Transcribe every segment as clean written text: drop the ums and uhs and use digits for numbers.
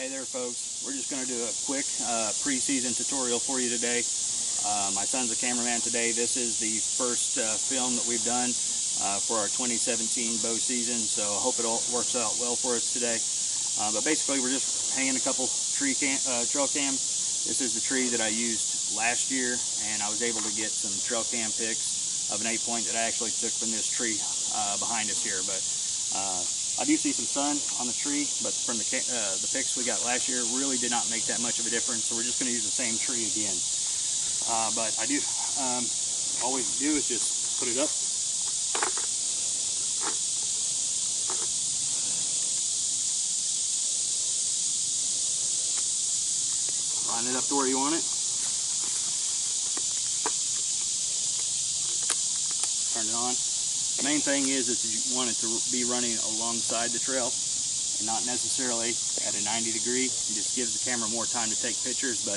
Hey there folks, we're just going to do a quick pre-season tutorial for you today. My son's a cameraman today. This is the first film that we've done for our 2017 bow season, so I hope it all works out well for us today. But basically we're just hanging a couple trail cams. This is the tree that I used last year, and I was able to get some trail cam pics of an 8-point that I actually took from this tree behind us here. But I do see some sun on the tree, but from the pics we got last year really did not make that much of a difference, so we're just going to use the same tree again. But I do, all we do is just put it up. Line it up to where you want it. Turn it on. The main thing is that you want it to be running alongside the trail and not necessarily at a 90 degree. It just gives the camera more time to take pictures. But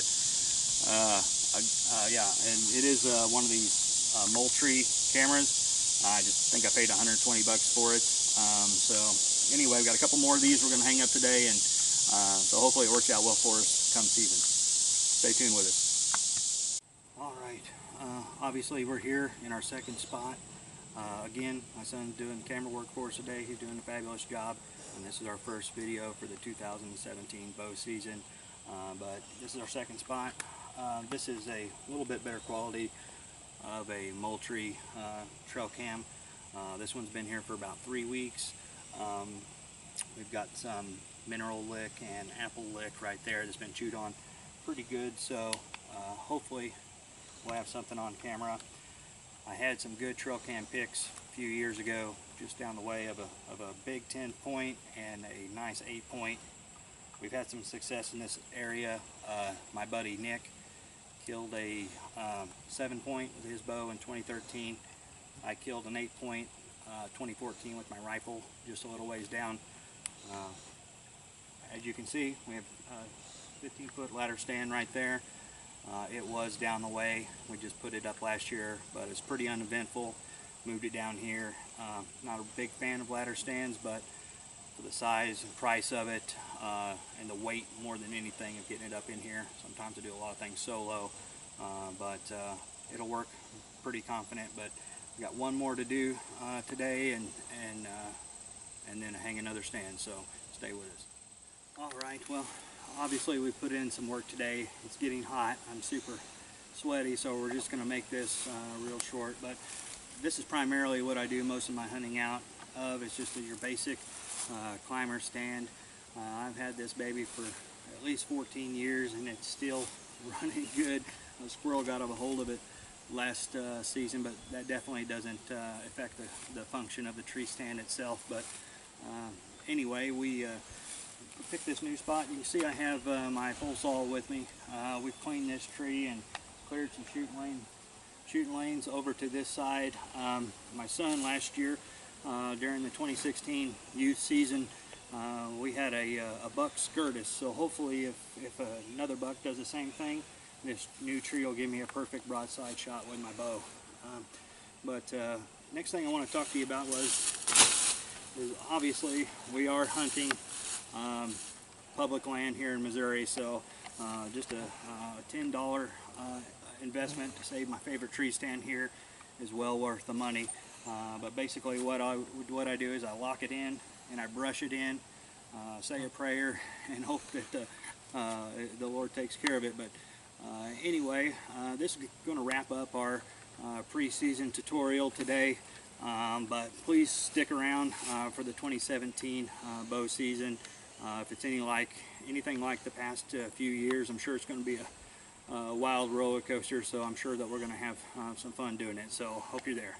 yeah, and it is one of these Moultrie cameras. I just think I paid 120 bucks for it. So anyway, we've got a couple more of these we're going to hang up today, and so hopefully it works out well for us come season. Stay tuned with us. All right, obviously we're here in our second spot. Again, my son's doing camera work for us today. He's doing a fabulous job, and this is our first video for the 2017 bow season. But this is our second spot. This is a little bit better quality of a Moultrie trail cam. This one's been here for about 3 weeks. We've got some mineral lick and apple lick right there that's been chewed on pretty good, so hopefully we'll have something on camera. I had some good trail cam pics a few years ago just down the way of a big 10-point and a nice 8-point. We've had some success in this area. My buddy Nick killed a 7-point with his bow in 2013. I killed an 8-point 2014 with my rifle just a little ways down. As you can see, we have a 15-foot ladder stand right there. It was down the way. We just put it up last year, but it's pretty uneventful. Moved it down here. Not a big fan of ladder stands, but for the size and price of it, and the weight more than anything of getting it up in here. Sometimes I do a lot of things solo, but it'll work. I'm pretty confident. But we got one more to do today, and then hang another stand. So stay with us. All right. Well, obviously we put in some work today. It's getting hot. I'm super sweaty, so we're just going to make this real short. But this is primarily what I do most of my hunting out of. It's just your basic climber stand. I've had this baby for at least 14 years, and it's still running good. A squirrel got a hold of it last season, but that definitely doesn't affect the function of the tree stand itself. But anyway, we picked this new spot. You can see I have my pole saw with me. We've cleaned this tree and cleared some shooting lanes over to this side. My son last year, during the 2016 youth season, we had a buck skirt us. So hopefully if another buck does the same thing, this new tree will give me a perfect broadside shot with my bow. But next thing I want to talk to you about is obviously we are hunting public land here in Missouri, so just a $10 investment to save my favorite tree stand here is well worth the money. But basically what I do is I lock it in and I brush it in, say a prayer, and hope that the Lord takes care of it. But anyway, this is going to wrap up our pre-season tutorial today. But please stick around for the 2017 bow season. If it's anything like the past few years, I'm sure it's going to be a wild roller coaster, so I'm sure that we're going to have some fun doing it. So hope you're there.